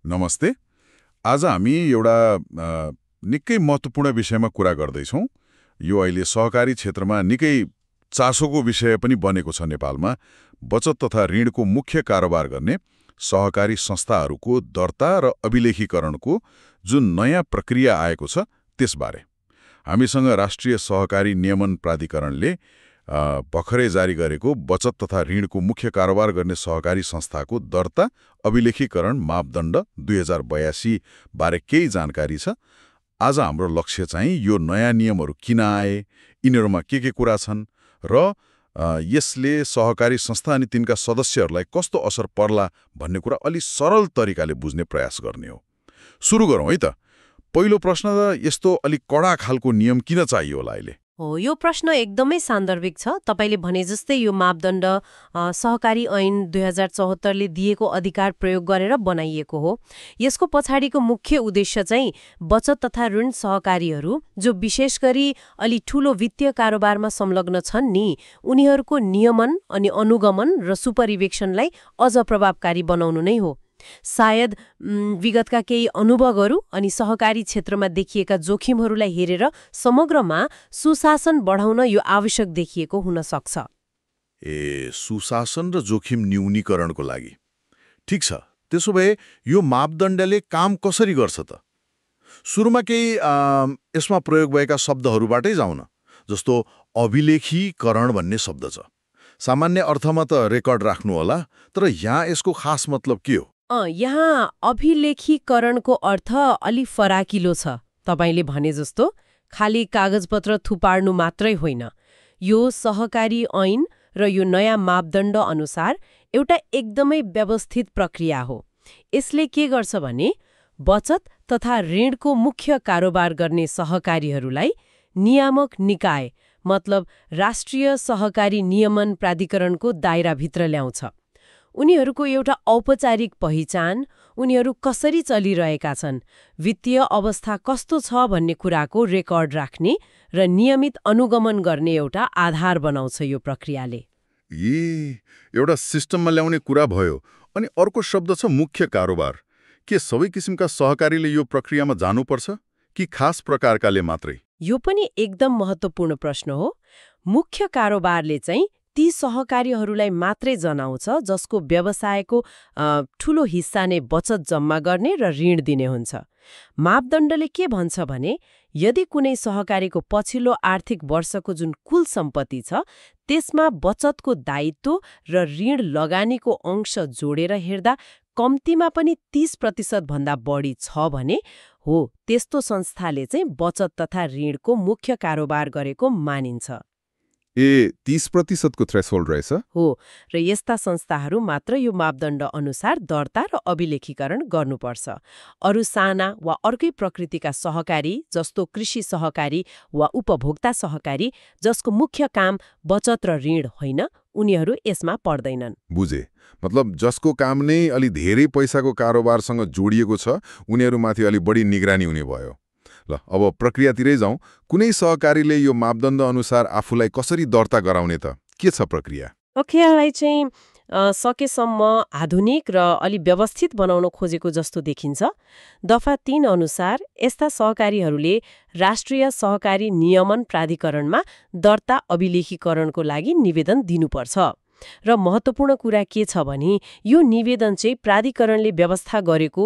नमस्ते। आज हामी एउटा निकै महत्त्वपूर्ण विषयमा कुरा गर्दैछौँ। यो अहिले सहकारी क्षेत्रमा निकै चासोको विषय पनि बनेको छ नेपालमा। बचत तथा ऋणको मुख्य कारोबार गर्ने सहकारी संस्थाहरूको दर्ता र अभिलेखीकरणको जुन नयाँ प्रक्रिया आएको छ त्यसबारे हामीसँग राष्ट्रिय सहकारी नियमन प्राधिकरणले भर्खरै जारी गरेको बचत तथा ऋणको मुख्य कारोबार गर्ने सहकारी संस्थाको दर्ता अभिलेखीकरण मापदण्ड 2082 बारे केही जानकारी छ। आज हाम्रो लक्ष्य चाहिँ यो नयाँ नियमहरू किन आए, यिनीहरूमा के कुरा छन् र यसले सहकारी संस्था अनि तिनका सदस्यहरूलाई कस्तो असर पर्ला भन्ने कुरा अलि सरल तरिकाले बुझ्ने प्रयास गर्ने हो। सुरु गरौँ है त। पहिलो प्रश्न त यस्तो अलि कडा खालको नियम किन चाहियो होला अहिले? हो, यो प्रश्न एकदमै सान्दर्भिक छ। तपाईले भने जस्तै यो मापदण्ड सहकारी ऐन 2074 ले दिएको अधिकार प्रयोग गरेर बनाइएको हो। यसको पछाडिको मुख्य उद्देश्य चाहिँ बचत तथा ऋण सहकारीहरू जो विशेष गरी अलि ठूलो वित्तीय कारोबारमा संलग्न छन् नि, उनीहरूको नियमन अनि अनुगमन र सुपरिवेक्षणलाई अझ प्रभावकारी बनाउनु नै हो। सायद विगतका केही अनुभवहरू अनि सहकारी क्षेत्रमा देखिएका जोखिमहरूलाई हेरेर समग्रमा सुशासन बढाउन यो आवश्यक देखिएको हुन सक्छ। सुशासन र जोखिम न्यूनीकरणको लागि ठिक छ। त्यसो भए यो मापदण्डले काम कसरी गर्छ त? सुरुमा केही यसमा प्रयोग भएका शब्दहरूबाटै जाउँ न। जस्तो अभिलेखीकरण भन्ने शब्द छ। सामान्य अर्थमा त रेकर्ड राख्नु होला, तर यहाँ यसको खास मतलब के हो? यहाँ अभिलेखीकरणको अर्थ अलि फराकिलो छ। तपाईले भने जस्तो खाली कागजपत्र थुपार्नु मात्रै होइन। यो सहकारी ऐन र यो नयाँ मापदण्ड अनुसार एउटा एकदमै व्यवस्थित प्रक्रिया हो। यसले के गर्छ भने बचत तथा ऋणको मुख्य कारोबार गर्ने सहकारीहरूलाई नियामक निकाय मतलब राष्ट्रिय सहकारी नियमन प्राधिकरणको दायराभित्र ल्याउँछ। उनीहरूको एउटा औपचारिक पहिचान, उनीहरू कसरी चलिरहेका छन्, वित्तीय अवस्था कस्तो छ भन्ने कुराको रेकर्ड राख्ने र नियमित अनुगमन गर्ने एउटा आधार बनाउँछ यो प्रक्रियाले। एउटा सिस्टममा ल्याउने कुरा भयो। अनि अर्को शब्द छ मुख्य कारोबार। के सबै किसिमका सहकारीले यो प्रक्रियामा जानुपर्छ कि खास प्रकारकाले मात्रै? यो पनि एकदम महत्त्वपूर्ण प्रश्न हो। मुख्य कारोबारले चाहिँ ती सहकारीहरूलाई मात्रै जनाउँछ जसको व्यवसायको ठूलो हिस्सा नै बचत जम्मा गर्ने र ऋण दिने हुन्छ। मापदण्डले के भन्छ भने यदि कुनै सहकारीको पछिल्लो आर्थिक वर्षको जुन कुल सम्पत्ति छ त्यसमा बचतको दायित्व र ऋण लगानीको अंश जोडेर हेर्दा कम्तीमा पनि 30% भन्दा बढी छ भने हो, त्यस्तो संस्थाले चाहिँ बचत तथा ऋणको मुख्य कारोबार गरेको मानिन्छ। 30% को थ्रेसहोल्ड रहेछ? हो, र यस्ता संस्थाहरू मात्र यो मापदण्ड अनुसार दर्ता र अभिलेखीकरण गर्नुपर्छ। अरू साना वा अर्कै प्रकृतिका सहकारी जस्तो कृषि सहकारी वा उपभोक्ता सहकारी जसको मुख्य काम बचत र ऋण होइन, उनीहरू यसमा पर्दैनन्। बुझे। मतलब जसको काम नै अलि धेरै पैसाको कारोबारसँग जोडिएको छ, उनीहरूमाथि अलि बढी निगरानी हुने भयो। ल, अब प्रक्रियातिरै जाउँ। कुनै सहकारीले यो मापदण्ड अनुसार आफूलाई कसरी दर्ता गराउने त? के छ प्रक्रिया? प्रक्रियालाई चाहिँ सकेसम्म आधुनिक र अलि व्यवस्थित बनाउन खोजेको जस्तो देखिन्छ। दफा 3 अनुसार यस्ता सहकारीहरूले राष्ट्रिय सहकारी नियमन प्राधिकरणमा दर्ता अभिलेखीकरणको लागि निवेदन दिनुपर्छ। र महत्त्वपूर्ण कुरा के छ भने यो निवेदन चाहिँ प्राधिकरणले व्यवस्था गरेको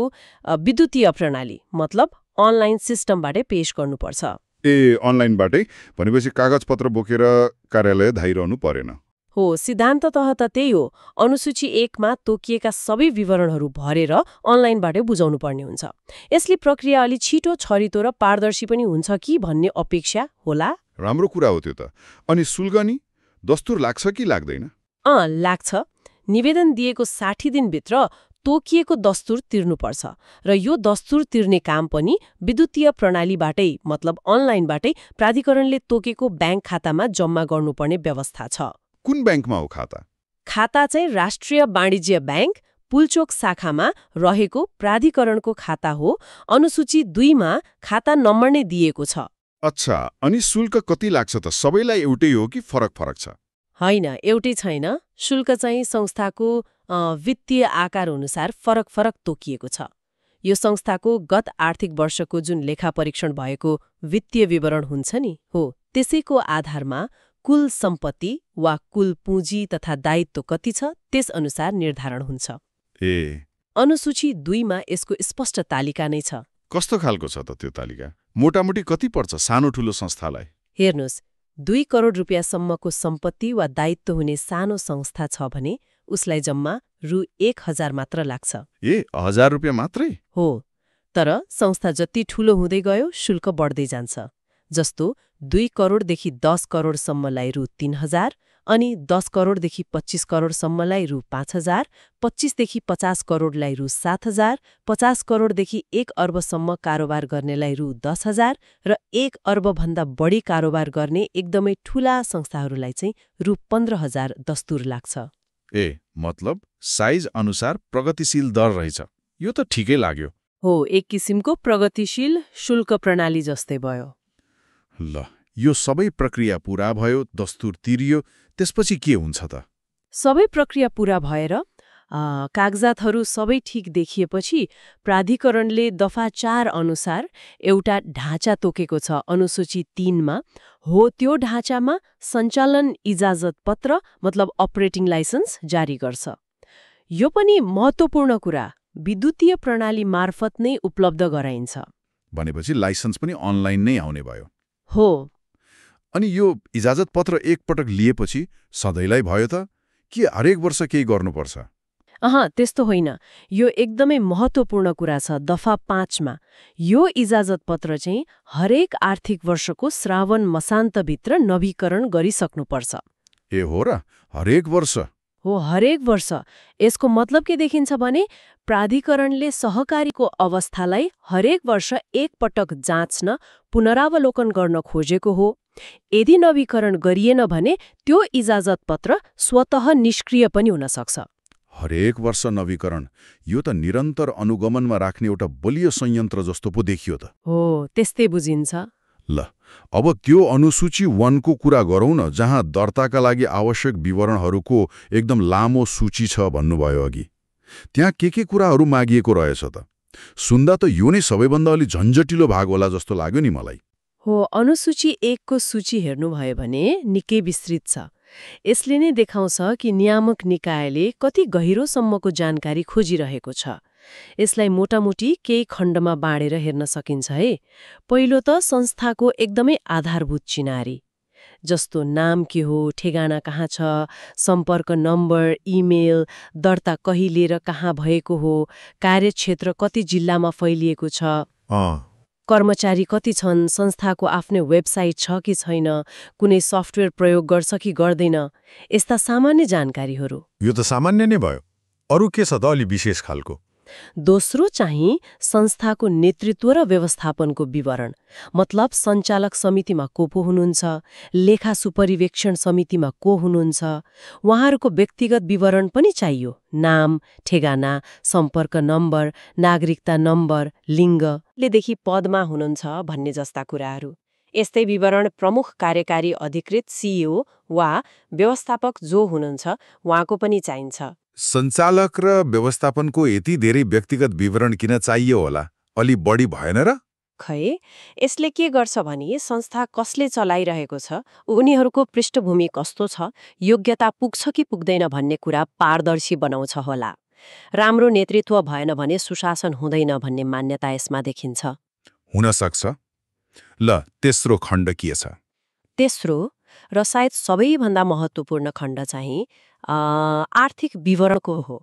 विद्युतीय प्रणाली मतलब अनलाइन सिस्टमबाटै पेश गर्नुपर्छ। अनलाइनबाटै? भनेपछि कागजपत्र बोकेर कार्यालय धाइरहनु परेन? हो, सिद्धान्ततः त त्यही हो। अनुसूची 1 मा तोकिएका सबै विवरणहरू भरेर अनलाइनबाटै बुझाउनु पर्ने हुन्छ। यसले प्रक्रिया अलि छिटो, छरितो र पारदर्शी पनि हुन्छ कि भन्ने अपेक्षा होला। राम्रो कुरा हो त्यो त। अनि शुल्क नि दस्तुर लाग्छ कि लाग्दैन? लाग्छ। निवेदन दिएको 60 दिनभित्र तोकिएको दस्तुर तिर्नुपर्छ र यो दस्तुर तिर्ने काम पनि विद्युतीय प्रणालीबाटै मतलब अनलाइनबाटै प्राधिकरणले तोकेको ब्याङ्क खातामा जम्मा गर्नुपर्ने व्यवस्था छ। कुन ब्याङ्कमा हो खाता? खाता चाहिँ राष्ट्रिय वाणिज्य ब्याङ्क पुलचोक शाखामा रहेको प्राधिकरणको खाता हो। अनुसूची 2 मा खाता नम्बर नै दिएको छ। अच्छा, अनि शुल्क कति लाग्छ त? सबैलाई एउटै हो कि फरक फरक छ? होइन, एउटै छैन। शुल्क चाहिँ संस्थाको वित्तीय आकार अनुसार फरक फरक तोकिएको छ। यो संस्थाको गत आर्थिक वर्षको जुन लेखा परीक्षण भएको वित्तीय विवरण हुन्छ नि हो त्यसैको आधारमा कुल सम्पत्ति वा कुल पुँजी तथा दायित्व कति छ त्यसअनुसार निर्धारण हुन्छ। अनुसूची 2 मा यसको स्पष्ट तालिका नै छ। कस्तो खालको छ त त्यो तालिका? मोटामोटी कति पर्छ सानो ठुलो संस्थालाई? हेर्नुहोस्, 2 करोड रुपियाँसम्मको सम्पत्ति वा दायित्व हुने सानो संस्था छ भने उसलाई जम्मा रु 1000 मात्र लाग्छ। 1000 रुपियाँ मात्रै? हो, तर संस्था जति ठूलो हुँदै गयो शुल्क बढ्दै जान्छ। जस्तो 2 करोडदेखि 10 करोडसम्मलाई रु 3000, अनि 10 करोडदेखि 25 करोडसम्मलाई रु 5000, 25देखि 50 करोडलाई रु 7000, 50 करोडदेखि 1 अर्बसम्म कारोबार गर्नेलाई रु 10000 र 1 अर्बभन्दा बढी कारोबार गर्ने एकदमै ठूला संस्थाहरूलाई चाहिँ रु 15000 दस्तुर लाग्छ। मतलब साइज अनुसार प्रगतिशील दर रहेछ। यो त ठिकै लाग्यो। हो, एक किसिमको प्रगतिशील शुल्क प्रणाली जस्तै भयो। ल, यो सबै प्रक्रिया पूरा भयो, दस्तुर तिरियो, त्यसपछि के हुन्छ त? सबै प्रक्रिया पूरा भएर कागजातहरू सबै ठिक देखिएपछि प्राधिकरणले दफा 4 अनुसार एउटा ढाँचा तोकेको छ अनुसूची 3 मा। हो, त्यो ढाँचामा सञ्चालन इजाजत पत्र मतलब अपरेटिङ लाइसेन्स जारी गर्छ। यो पनि महत्त्वपूर्ण कुरा, विद्युतीय प्रणाली मार्फत नै उपलब्ध गराइन्छ। भनेपछि लाइसेन्स पनि अनलाइन नै आउने भयो। हो। अनि यो इजाजत पत्र एकपटक लिएपछि सधैँलाई भयो त कि हरेक वर्ष केही गर्नुपर्छ? त्यस्तो होइन। यो एकदमै महत्त्वपूर्ण कुरा छ। दफा 5 मा यो इजाजत पत्र चाहिँ हरेक आर्थिक वर्षको श्रावण मसान्तभित्र नवीकरण गरिसक्नुपर्छ। हो र? हरेक वर्ष? हो, हरेक वर्ष। यसको मतलब के देखिन्छ भने प्राधिकरणले सहकारीको अवस्थालाई हरेक वर्ष एकपटक जाँच्न, पुनरावलोकन गर्न खोजेको हो। यदि नवीकरण गरिएन भने त्यो इजाजत पत्र स्वतः निष्क्रिय पनि हुन सक्छ। हरेक वर्ष नवीकरण, यो त निरन्तर अनुगमनमा राख्ने एउटा बलियो संयन्त्र जस्तो पो देखियो त। हो, त्यस्तै बुझिन्छ। ल, अब त्यो अनुसूची 1 को कुरा गरौँ न, जहाँ दर्ताका लागि आवश्यक विवरणहरूको एकदम लामो सूची छ भन्नुभयो अघि। त्यहाँ के कुराहरू मागिएको रहेछ त? सुन्दा त यो नै सबैभन्दा अलि झन्झटिलो भाग होला जस्तो लाग्यो नि मलाई। हो, अनुसूची 1 को सूची हेर्नुभयो भने निकै विस्तृत छ। यसले नै देखाउँछ कि नियामक निकायले कति गहिरोसम्मको जानकारी खोजिरहेको छ। यसलाई मोटामोटी केही खण्डमा बाँडेर हेर्न सकिन्छ है। पहिलो त संस्थाको एकदमै आधारभूत चिनारी, जस्तो नाम के हो, ठेगाना कहाँ छ, सम्पर्क नम्बर, इमेल, दर्ता कहिले र कहाँ भएको हो, कार्यक्षेत्र कति जिल्लामा फैलिएको छ, कर्मचारी कति छन्, संस्थाको आफ्नै वेबसाइट छ कि छैन, कुनै सफ्टवेयर प्रयोग गर्छ कि गर्दैन, यस्ता सामान्य जानकारीहरू। यो त सामान्य नै भयो। अरू के छ त अलि विशेष खालको? दोस्रो चाहिँ संस्थाको नेतृत्व र व्यवस्थापनको विवरण, मतलब सञ्चालक समितिमा को पो हुनुहुन्छ, लेखा सुपरिवेक्षण समितिमा को हुनुहुन्छ, उहाँहरूको व्यक्तिगत विवरण पनि चाहियो। नाम, ठेगाना, सम्पर्क नम्बर, नागरिकता नम्बर, लिङ्गलेदेखि पदमा हुनुहुन्छ भन्ने जस्ता कुराहरू। यस्तै विवरण प्रमुख कार्यकारी अधिकृत CEO वा व्यवस्थापक जो हुनुहुन्छ उहाँको पनि चाहिन्छ। सञ्चालक र व्यवस्थापनको यति धेरै व्यक्तिगत विवरण किन चाहियो होला? अलि बढी भएन र? खै, यसले के गर्छ भने संस्था कसले चलाइरहेको छ, उनीहरूको पृष्ठभूमि कस्तो छ, योग्यता पुग्छ कि पुग्दैन भन्ने कुरा पारदर्शी बनाउँछ होला। राम्रो नेतृत्व भएन भने सुशासन हुँदैन भन्ने मान्यता यसमा देखिन्छ। हुन सक्छ। ल, तेस्रो खण्ड के छ? तेस्रो र सायद सबैभन्दा महत्त्वपूर्ण खण्ड चाहिँ आर्थिक विवरणको हो।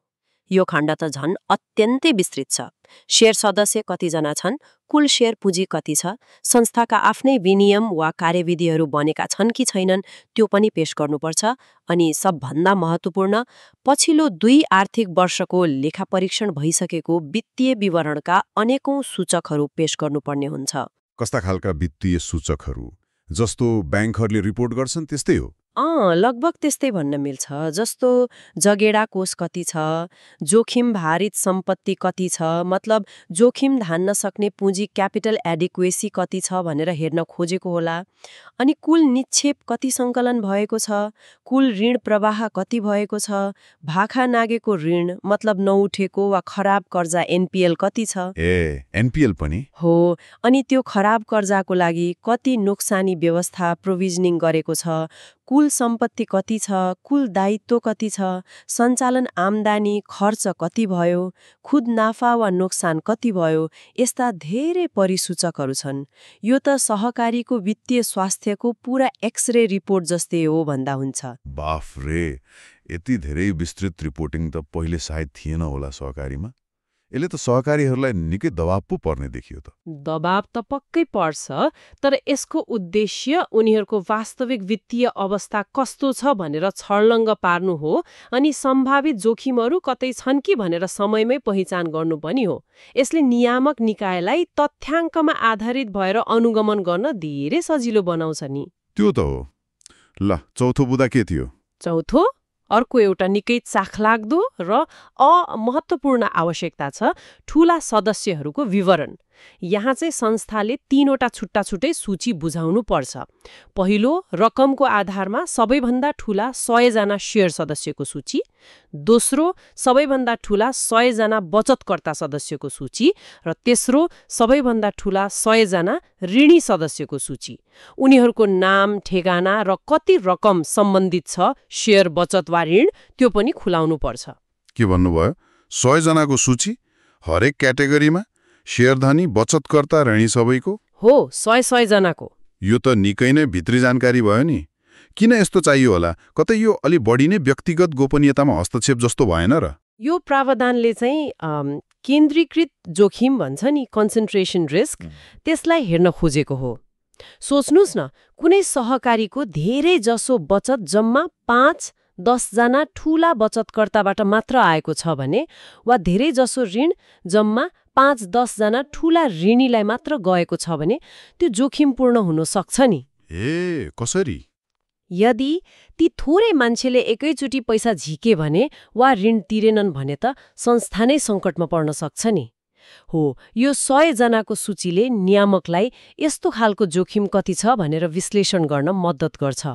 यो खण्ड त झन् अत्यन्तै विस्तृत छ। शेयर सदस्य कतिजना छन्, कुल शेयर पुँजी कति छ, संस्थाका आफ्नै विनियम वा कार्यविधिहरू बनेका छन् कि छैनन् त्यो पनि पेश गर्नुपर्छ। अनि सबभन्दा महत्त्वपूर्ण, पछिल्लो 2 आर्थिक वर्षको लेखा परीक्षण भइसकेको वित्तीय विवरणका अनेकौं सूचकहरू पेश गर्नुपर्ने हुन्छ। कस्ता खालका वित्तीय सूचकहरू? जस्तो ब्याङ्कहरूले रिपोर्ट गर्छन् त्यस्तै हो? लगभग त्यस्तै भन्न मिल्छ। जस्तो जगेडा कोष कति छ, जोखिम भारित सम्पत्ति कति छ, मतलब जोखिम धान्न सक्ने पुँजी क्यापिटल एडिक्वेसी कति छ भनेर हेर्न खोजेको होला। अनि कुल निक्षेप कति सङ्कलन भएको छ, कुल ऋण प्रवाह कति भएको छ, भाखा नागेको ऋण मतलब नउठेको वा खराब कर्जा एनपीएल कति छ। एनपीएल पनि हो, अनि त्यो खराब कर्जाको लागि कति नोक्सानी व्यवस्था प्रोभिजनिङ गरेको छ, कुल सम्पत्ति कति छ, कुल दायित्व कति छ, सञ्चालन आम्दानी खर्च कति भयो, खुद नाफा वा नोक्सान कति भयो, यस्ता धेरै परिसूचकहरू छन्। यो त सहकारीको वित्तीय स्वास्थ्यको पूरा एक्सरे रिपोर्ट जस्तै हो भन्दा हुन्छ। बाफ रे, यति धेरै विस्तृत रिपोर्टिङ त पहिले सायद थिएन होला सहकारीमा। यसले त सहकारीहरूलाई निकै दबाव पो पर्ने देखियो त। दबाव त पक्कै पर्छ, तर यसको उद्देश्य उनीहरूको वास्तविक वित्तीय अवस्था कस्तो छ भनेर छर्लङ्ग पार्नु हो अनि सम्भावित जोखिमहरू कतै छन् कि भनेर समयमै पहिचान गर्नु पनि हो। यसले नियामक निकायलाई तथ्याङ्कमा आधारित भएर अनुगमन गर्न धेरै सजिलो बनाउँछ नि। त्यो त हो। ल, चौथो बुँदा के थियो? चौथो, अर्को एउटा निकै चाखलाग्दो र महत्त्वपूर्ण आवश्यकता छ ठूला सदस्यहरूको विवरण। यहाँ चाहिँ संस्थाले 3वटा छुट्टा छुट्टै सूची बुझाउनु पर्छ। पहिलो, रकमको आधारमा सबैभन्दा ठूला 100 जना शेयर सदस्यको सूची। दोस्रो, सबैभन्दा ठूला 100 जना बचतकर्ता सदस्यको सूची। र तेस्रो, सबैभन्दा ठूला 100 जना ऋणी सदस्यको सूची। उनीहरूको नाम, ठेगाना र कति रकम सम्बन्धित छ शेयर, बचत वा ऋण, त्यो पनि खुलाउनु पर्छ। के भन्नुभयो? 100 जनाको सूची हरेक क्याटेगोरीमा, शेयरधनी, बचतकर्ता, ऋणी सबैको? हो, 100 जनाको। यो त निकै नै भित्री जानकारी भयो नि। किन यस्तो चाहियो होला? कतै यो अलि बढी नै व्यक्तिगत गोपनीयतामा हस्तक्षेप जस्तो भएन र? यो प्रावधानले चाहिँ केन्द्रीकृत जोखिम भन्छ नि, कन्सन्ट्रेसन रिस्क, त्यसलाई हेर्न खोजेको हो। सोच्नुस् न, कुनै सहकारीको धेरै जसो बचत जम्मा 5-10 जना ठूला बचतकर्ताबाट मात्र आएको छ भने, वा धेरै जसो ऋण जम्मा 5-10 जना ठूला ऋणीलाई मात्र गएको छ भने, त्यो जोखिमपूर्ण हुन सक्छ नि। कसरी? यदि ती थोरै मान्छेले एकैचोटि पैसा झिके भने वा ऋण तिरेनन् भने त संस्था नै सङ्कटमा पर्न सक्छ नि। हो, यो 100 जनाको सूचीले नियामकलाई यस्तो खालको जोखिम कति छ भनेर विश्लेषण गर्न मद्दत गर्छ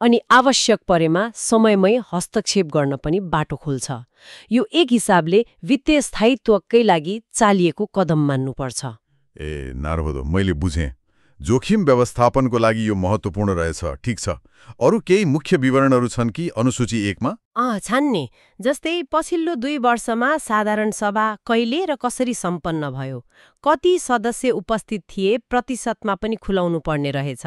अनि आवश्यक परेमा समयमै हस्तक्षेप गर्न पनि बाटो खोल्छ। यो एक हिसाबले वित्तीय स्थायित्वकै लागि चालिएको कदम मान्नुपर्छ। नारहोदो, मैले बुझेँ। जोखिम व्यवस्थापनको लागि यो महत्त्वपूर्ण रहेछ। ठिक छ, अरू केही मुख्य विवरणहरू छन् कि अनुसूची 1 मा? छन् नि। जस्तै पछिल्लो 2 वर्षमा साधारण सभा कहिले र कसरी सम्पन्न भयो, कति सदस्य उपस्थित थिए प्रतिशतमा पनि खुलाउनु पर्ने रहेछ।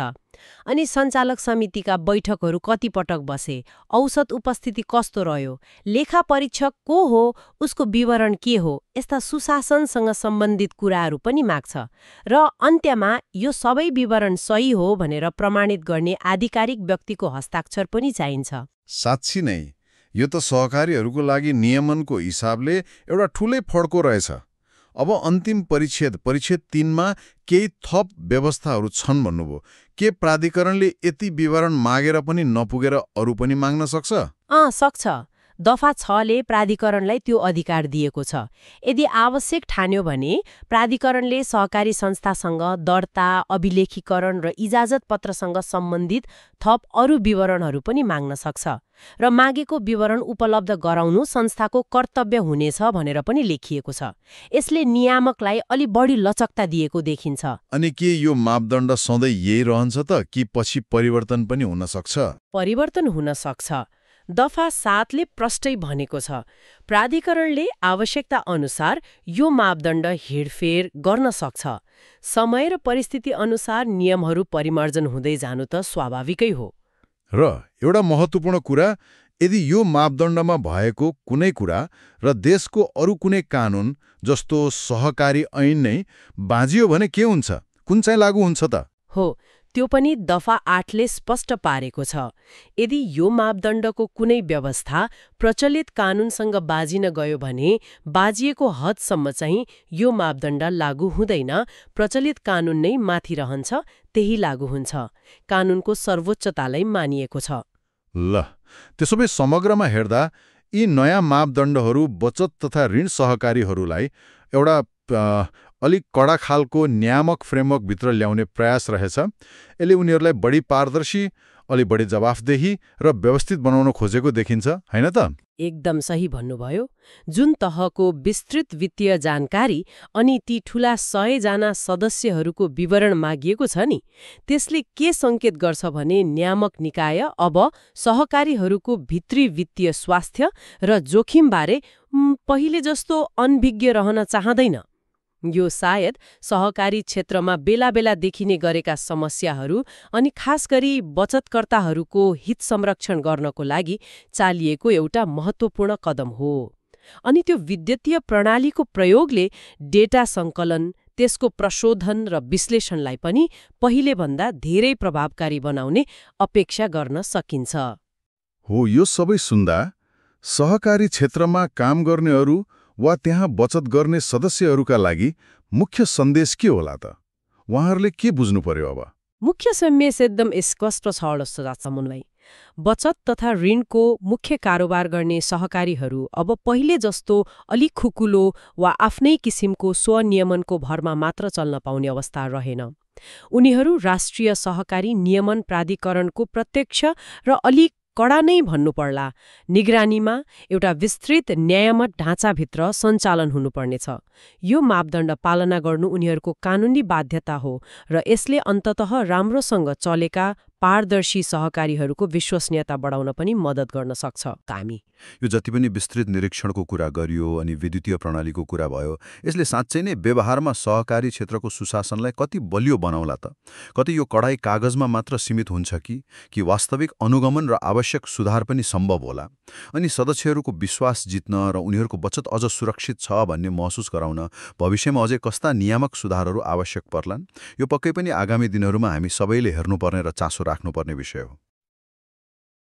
अनि सञ्चालक समितिका बैठकहरू कति पटक बसे, औसत उपस्थिति कस्तो रह्यो, लेखा परीक्षक को हो, उसको विवरण के हो, यस्ता सुशासनसँग सम्बन्धित कुराहरू पनि माग्छ। र अन्त्यमा यो सबै विवरण सही हो भनेर प्रमाणित गर्ने आधिकारिक व्यक्तिको हस्ताक्षर पनि चाहिन्छ। साँच्ची नै यो त सहकारीहरूको लागि नियमनको हिसाबले एउटा ठूलै फड्को रहेछ। अब अन्तिम परिच्छेद 3 मा केही थप व्यवस्थाहरू छन् भन्नुभयो। के प्राधिकरणले यति विवरण मागेर पनि नपुगेर अरू पनि माग्न सक्छ? सक्छ। दफा 6 ले प्राधिकरणलाई त्यो अधिकार दिएको छ। यदि आवश्यक ठान्यो भने प्राधिकरणले सहकारी संस्थासँग दर्ता, अभिलेखीकरण र इजाजत पत्रसँग सम्बन्धित थप अरू विवरणहरू पनि माग्न सक्छ। र मागेको विवरण उपलब्ध गराउनु संस्थाको कर्तव्य हुनेछ भनेर पनि लेखिएको छ। यसले नियामकलाई अलि बढी लचकता दिएको देखिन्छ। अनि के यो मापदण्ड सधैँ यही रहन्छ त कि पछि परिवर्तन पनि हुन सक्छ? परिवर्तन हुन सक्छ। दफा 7 ले प्रष्टै भनेको छ, प्राधिकरणले आवश्यकता अनुसार यो मापदण्ड हेरफेर गर्न सक्छ। समय र परिस्थिति अनुसार नियमहरू परिमार्जन हुँदै जानु त स्वाभाविकै हो। र एउटा महत्त्वपूर्ण कुरा, यदि यो मापदण्डमा भएको कुनै कुरा र देशको अरू कुनै कानुन जस्तो सहकारी ऐन नै बाँझियो भने के हुन्छ? कुन चाहिँ लागू हुन्छ त? हो, त्यो पनि दफा 8 ले स्पष्ट पारेको छ। यदि यो मापदण्डको कुनै व्यवस्था प्रचलित कानुनसँग बाजिन गयो भने बाजिएको हदसम्म चाहिँ यो मापदण्ड लागू हुँदैन, प्रचलित कानुन नै माथि रहन्छ, त्यही लागू हुन्छ। कानुनको सर्वोच्चतालाई मानिएको छ। ल, त्यसो भए समग्रमा हेर्दा यी नयाँ मापदण्डहरू बचत तथा ऋण सहकारीहरूलाई एउटा अलिक कडा खालको नियामक फ्रेमवर्कभित्र ल्याउने प्रयास रहेछ। यसले उनीहरूलाई बढी पारदर्शी, अलि बढी जवाफदेही र व्यवस्थित बनाउन खोजेको देखिन्छ, हैन त? एकदम सही भन्नुभयो। जुन तहको विस्तृत वित्तीय जानकारी अनि ती ठूला 100 जना सदस्यहरूको विवरण मागिएको छ नि, त्यसले के संकेत गर्छ भने नियामक निकाय अब सहकारीहरूको भित्री वित्तीय स्वास्थ्य र जोखिमबारे पहिले जस्तो अनभिज्ञ रहन चाहँदैन। यो सायद सहकारी क्षेत्रमा बेला बेला देखिने गरेका समस्याहरू अनि खास गरी बचतकर्ताहरूको हित संरक्षण गर्नको लागि चालिएको एउटा महत्त्वपूर्ण कदम हो। अनि त्यो विद्युतीय प्रणालीको प्रयोगले डेटा सङ्कलन, त्यसको प्रशोधन र विश्लेषणलाई पनि पहिलेभन्दा धेरै प्रभावकारी बनाउने अपेक्षा गर्न सकिन्छ। हो, यो सबै सुन्दा सहकारी क्षेत्रमा काम गर्नेहरू वा त्यहाँ बचत गर्ने सदस्यहरूका लागि मुख्य सन्देश के होला त? उहाँहरूले के बुझ्नु पर्यो अब? मुख्य सन्देश एकदम स्पष्ट छ जस्तो लाग्छ मलाई। बचत तथा ऋणको मुख्य कारोबार गर्ने सहकारीहरू अब पहिले जस्तो अलिक खुकुलो वा आफ्नै किसिमको स्वनियमनको भरमा मात्र चल्न पाउने अवस्था रहेन। उनीहरू राष्ट्रिय सहकारी नियमन प्राधिकरणको प्रत्यक्ष र अलिक कडा नै भन्नुपर्ला निगरानीमा एउटा विस्तृत न्यायमत ढाँचाभित्र सञ्चालन हुनुपर्नेछ। यो मापदण्ड पालना गर्नु उनीहरूको कानुनी बाध्यता हो र यसले अन्ततः राम्रोसँग चलेका पारदर्शी सहकारीहरूको विश्वसनीयता बढाउन पनि मद्दत गर्न सक्छ। हामी यो जति पनि विस्तृत निरीक्षणको कुरा गरियो अनि विद्युतीय प्रणालीको कुरा भयो, यसले साँच्चै नै व्यवहारमा सहकारी क्षेत्रको सुशासनलाई कति बलियो बनाउला त? कति यो कडाई कागजमा मात्र सीमित हुन्छ कि वास्तविक अनुगमन र आवश्यक सुधार पनि सम्भव होला? अनि सदस्यहरूको विश्वास जित्न र उनीहरूको बचत अझ सुरक्षित छ भन्ने महसुस गराउन भविष्यमा अझै कस्ता नियामक सुधारहरू आवश्यक पर्लान्? यो पक्कै पनि आगामी दिनहरूमा हामी सबैले हेर्नुपर्ने र चासो राख्नुपर्ने विषय हो।